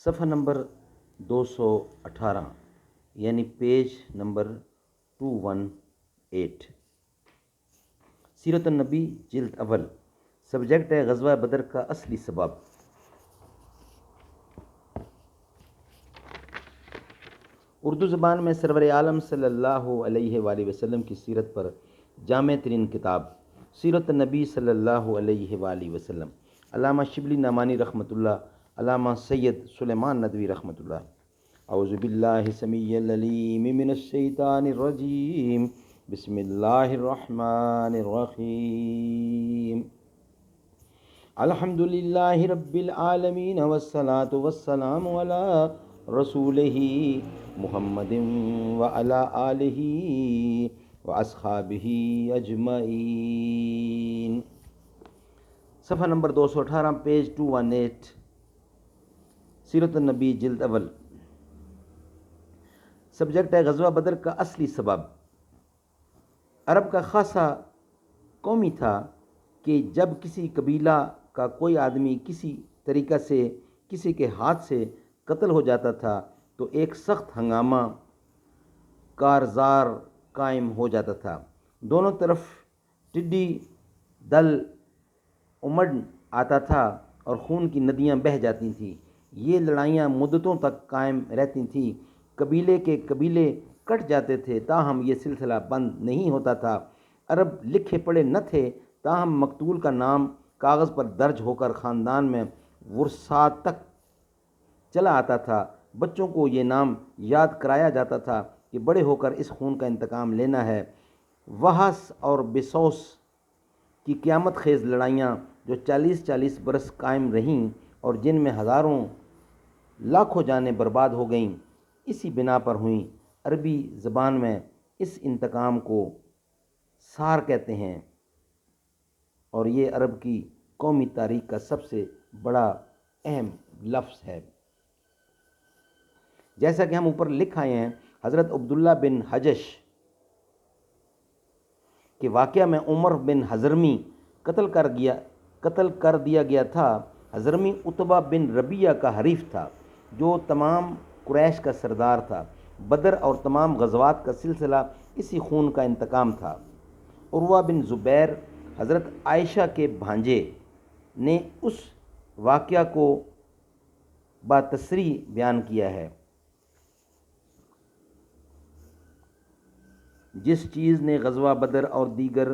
صفحہ نمبر 218 یعنی page number 218۔ سیرت النبی جلد اول، سبجیکٹ ہے غزوہ بدر کا اصلی سبب۔ اردو زبان میں سرور عالم صلی اللہ علیہ وآلہ وسلم کی سیرت پر جامع ترین کتاب سیرت النبی صلی اللہ علیہ وآلہ وسلم، علامہ شبلی نعمانی رحمۃ اللہ، علامہ سید سلیمان ندوی رحمۃ اللہ۔ اعوذ باللہ السمیع العلیم من الشیطان الرجیم، بسم اللہ الرحمن الرحیم۔ الحمد للہ رب العالمین والصلاة والسلام علی رسولہ محمد وعلی آلہ واصحابہ اجمعین۔ صفحہ نمبر 218 پیج 218، سیرت النبی جلد اول، سبجیکٹ ہے غزوہ بدر کا اصلی سبب۔ عرب کا خاصا قومی تھا کہ جب کسی قبیلہ کا کوئی آدمی کسی طریقہ سے کسی کے ہاتھ سے قتل ہو جاتا تھا تو ایک سخت ہنگامہ کارزار قائم ہو جاتا تھا۔ دونوں طرف ٹڈی دل امڑ آتا تھا اور خون کی ندیاں بہہ جاتی تھیں۔ یہ لڑائیاں مدتوں تک قائم رہتی تھیں۔ قبیلے کے قبیلے کٹ جاتے تھے، تاہم یہ سلسلہ بند نہیں ہوتا تھا۔ عرب لکھے پڑھے نہ تھے، تاہم مقتول کا نام کاغذ پر درج ہو کر خاندان میں ورثات تک چلا آتا تھا۔ بچوں کو یہ نام یاد کرایا جاتا تھا کہ بڑے ہو کر اس خون کا انتقام لینا ہے۔ وحس اور بسوس کی قیامت خیز لڑائیاں جو 40 برس قائم رہیں اور جن میں ہزاروں لاکھوں جانیں برباد ہو گئیں، اسی بنا پر ہوئیں۔ عربی زبان میں اس انتقام کو سار کہتے ہیں اور یہ عرب کی قومی تاریخ کا سب سے بڑا اہم لفظ ہے۔ جیسا کہ ہم اوپر لکھ آئے ہیں، حضرت عبداللہ بن حجش کے واقعہ میں عمر بن حضرمی قتل کر دیا گیا تھا۔ حضرمی عتبہ بن ربیعہ کا حریف تھا جو تمام قریش کا سردار تھا۔ بدر اور تمام غزوات کا سلسلہ اسی خون کا انتقام تھا۔ عروہ بن زبیر حضرت عائشہ کے بھانجے نے اس واقعہ کو بتصریح بیان کیا ہے۔ جس چیز نے غزوہ بدر اور دیگر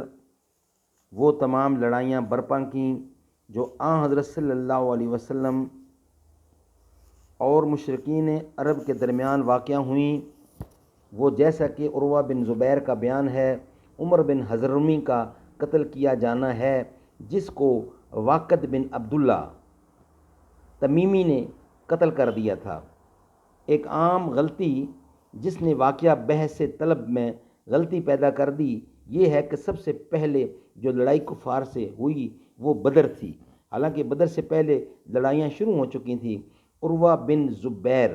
وہ تمام لڑائیاں برپا کیں جو آن حضرت صلی اللہ علیہ وسلم اور مشرکین عرب کے درمیان واقع ہوئیں، وہ جیسا کہ عروہ بن زبیر کا بیان ہے، عمر بن حضرمی کا قتل کیا جانا ہے، جس کو واقد بن عبداللہ تمیمی نے قتل کر دیا تھا۔ ایک عام غلطی جس نے واقعہ بحث طلب میں غلطی پیدا کر دی یہ ہے کہ سب سے پہلے جو لڑائی کفار سے ہوئی وہ بدر تھی، حالانکہ بدر سے پہلے لڑائیاں شروع ہو چکی تھیں۔ عروہ بن زبیر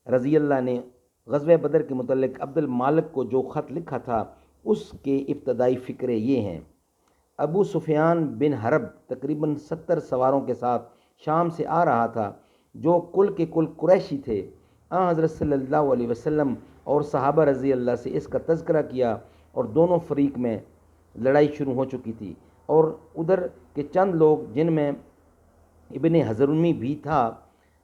رضی اللہ نے غزوہ بدر کے متعلق عبد المالک کو جو خط لکھا تھا اس کے ابتدائی فقرے یہ ہیں۔ ابو سفیان بن حرب تقریباً 70 سواروں کے ساتھ شام سے آ رہا تھا، جو کل کے کل قریشی تھے۔ آن حضرت صلی اللہ علیہ وسلم اور صحابہ رضی اللہ سے اس کا تذکرہ کیا اور دونوں فریق میں لڑائی شروع ہو چکی تھی، اور ادھر کے چند لوگ جن میں ابن حضرمی بھی تھا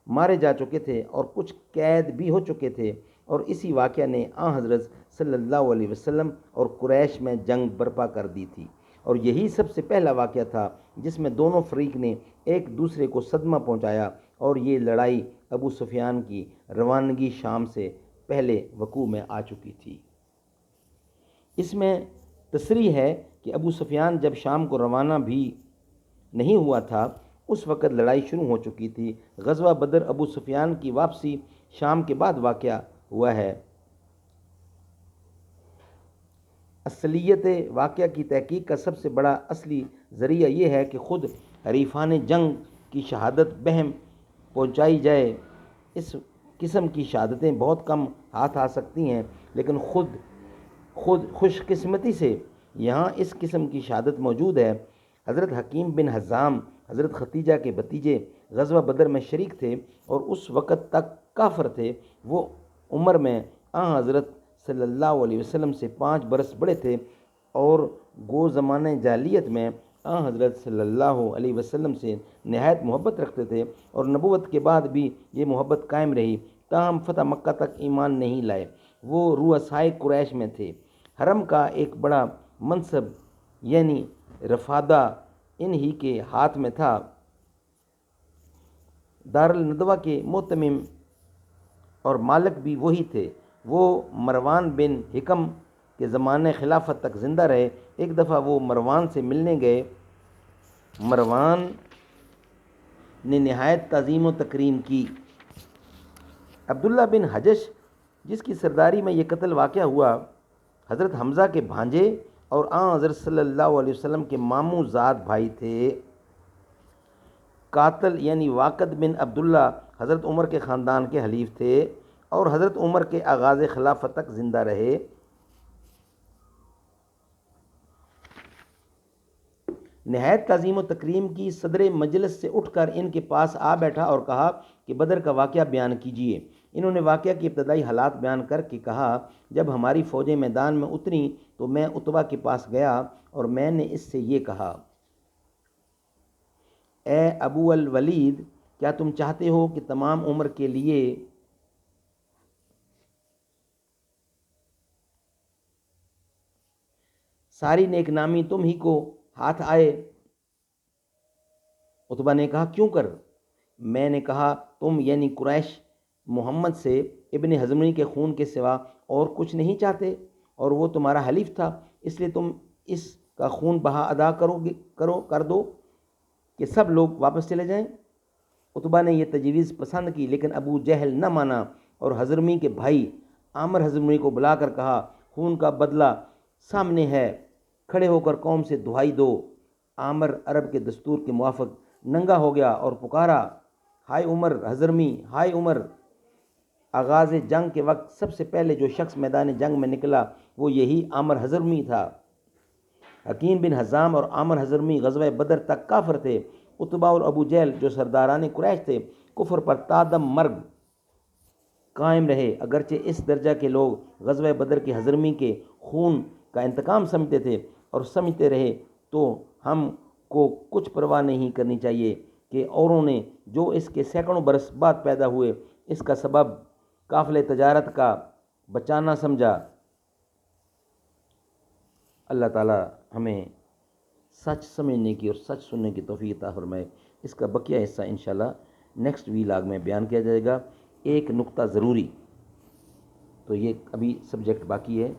مارے جا چکے تھے اور کچھ قید بھی ہو چکے تھے، اور اسی واقعہ نے آن حضرت صلی اللہ علیہ وسلم اور قریش میں جنگ برپا کر دی تھی، اور یہی سب سے پہلا واقعہ تھا جس میں دونوں فریق نے ایک دوسرے کو صدمہ پہنچایا، اور یہ لڑائی ابو سفیان کی روانگی شام سے پہلے وقوع میں آ چکی تھی۔ اس میں تصریح ہے کہ ابو سفیان جب شام کو روانہ بھی نہیں ہوا تھا اس وقت لڑائی شروع ہو چکی تھی۔ غزوہ بدر ابو سفیان کی واپسی شام کے بعد واقع ہوا ہے۔ اصلیت واقعہ کی تحقیق کا سب سے بڑا اصلی ذریعہ یہ ہے کہ خود حریفان جنگ کی شہادت بہم پہنچائی جائے۔ اس قسم کی شہادتیں بہت کم ہاتھ آ سکتی ہیں، لیکن خود خوش قسمتی سے یہاں اس قسم کی شہادت موجود ہے۔ حضرت حکیم بن حزام حضرت ختیجہ کے بھتیجے غزوہ بدر میں شریک تھے اور اس وقت تک کافر تھے، وہ عمر میں حضرت صلی اللہ علیہ وسلم سے 5 برس بڑے تھے اور گو زمانہ جاہلیت میں حضرت صلی اللہ علیہ وسلم سے نہایت محبت رکھتے تھے اور نبوت کے بعد بھی یہ محبت قائم رہی، تاہم فتح مکہ تک ایمان نہیں لائے۔ وہ رؤسائے قریش میں تھے۔ حرم کا ایک بڑا منصب یعنی رفادہ ان ہی کے ہاتھ میں تھا۔ دارالندوہ کے مہتمم اور مالک بھی وہی تھے۔ وہ مروان بن حکم کے زمانے خلافت تک زندہ رہے۔ ایک دفعہ وہ مروان سے ملنے گئے۔ مروان نے نہایت تعظیم و تکریم کی۔ عبداللہ بن حجش جس کی سرداری میں یہ قتل واقع ہوا، حضرت حمزہ کے بھانجے اور حضرت صلی اللہ علیہ وسلم کے ماموں زاد بھائی تھے۔ قاتل یعنی واقد بن عبداللہ حضرت عمر کے خاندان کے حلیف تھے اور حضرت عمر کے آغاز خلافت تک زندہ رہے۔ نہایت تعظیم و تکریم کی۔ صدر مجلس سے اٹھ کر ان کے پاس آ بیٹھا اور کہا کہ بدر کا واقعہ بیان کیجیے۔ انہوں نے واقعہ کی ابتدائی حالات بیان کر کے کہا، جب ہماری فوجیں میدان میں اتریں تو میں عتبہ کے پاس گیا اور میں نے اس سے یہ کہا، اے ابو الولید، کیا تم چاہتے ہو کہ تمام عمر کے لیے ساری نیک نامی تم ہی کو ہاتھ آئے؟ عتبہ نے کہا، کیوں کر؟ میں نے کہا، تم یعنی قریش محمد سے ابن حضرمی کے خون کے سوا اور کچھ نہیں چاہتے اور وہ تمہارا حلیف تھا، اس لیے تم اس کا خون بہا ادا کر دو کہ سب لوگ واپس چلے جائیں۔ عتبہ نے یہ تجویز پسند کی، لیکن ابو جہل نہ مانا اور حضرمی کے بھائی عامر حضرمی کو بلا کر کہا، خون کا بدلہ سامنے ہے، کھڑے ہو کر قوم سے دہائی دو۔ عامر عرب کے دستور کے موافق ننگا ہو گیا اور پکارا، ہائے عمر حضرمی، ہائے عمر۔ آغاز جنگ کے وقت سب سے پہلے جو شخص میدان جنگ میں نکلا وہ یہی عامر حضرمی تھا۔ حکیم بن حزام اور عامر حضرمی غزوہ بدر تک کافر تھے۔ عتبہ اور ابو جہل جو سرداران قریش تھے، کفر پر تادم مرگ قائم رہے۔ اگرچہ اس درجہ کے لوگ غزوہ بدر کے حضرمی کے خون کا انتقام سمجھتے تھے اور سمجھتے رہے، تو ہم کو کچھ پرواہ نہیں کرنی چاہیے کہ اوروں نے جو اس کے سینکڑوں برس بعد پیدا ہوئے اس کا سبب قافلہ تجارت کا بچانا سمجھا۔ اللہ تعالی ہمیں سچ سمجھنے کی اور سچ سننے کی توفیق عطا فرمائے۔ اس کا بقیہ حصہ انشاءاللہ نیکسٹ ویلاگ میں بیان کیا جائے گا۔ ایک نقطہ ضروری، تو یہ ابھی سبجیکٹ باقی ہے،